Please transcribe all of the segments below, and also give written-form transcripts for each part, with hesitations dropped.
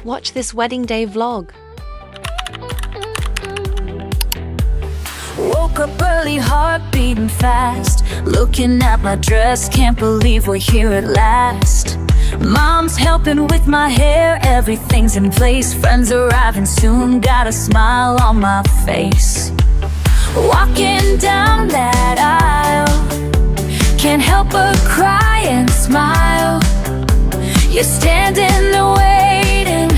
Watch this wedding day vlog. Woke up early, heart beating fast. Looking at my dress, can't believe we're here at last. Mom's helping with my hair, everything's in place. Friends arriving soon, got a smile on my face. Walking down that aisle, can't help but cry and smile. You're standing there waiting,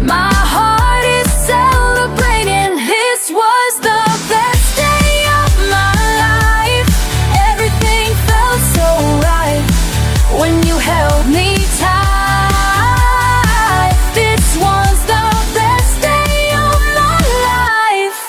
my heart is celebrating. This was the best day of my life. Everything felt so right when you held me tight. This was the best day of my life.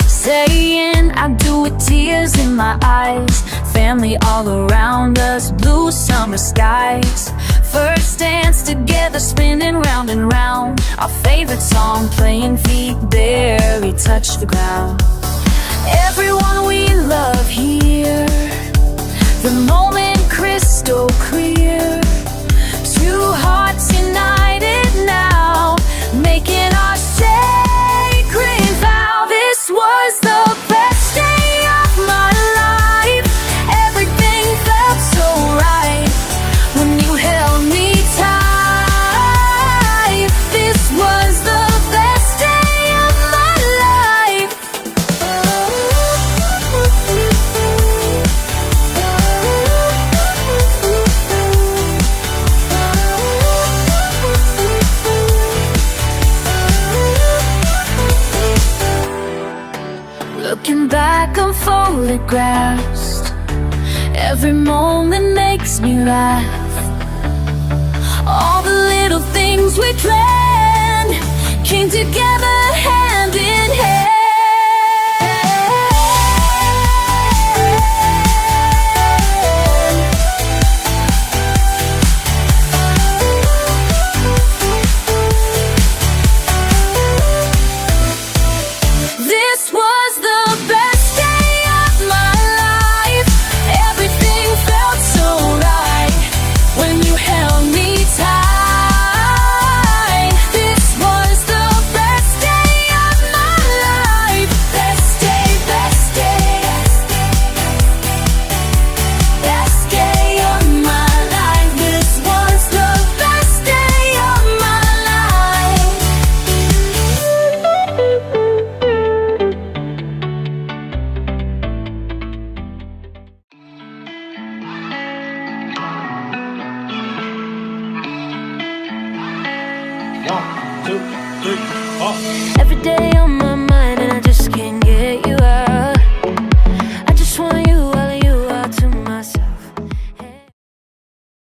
Saying I do with tears in my eyes. Family all around us, blue summer skies. First dance together, spinning round and round. Our favorite song playing, feet barely touch the ground. Everyone we love here, the moment crystal clear. Two hearts united now, making our sacred vow. This was the best day of my life. Everything felt so right when you held me tight. This was the best day of my life. Looking back on photographs, every moment makes me laugh. All the little things we planned came together hand in hand. This was the best day of my life. Everything felt so right when you held me tight. This was the best day of my life. Best day, best day, best day of my life. This was the best day of my life. One, two, three, four. Every day on my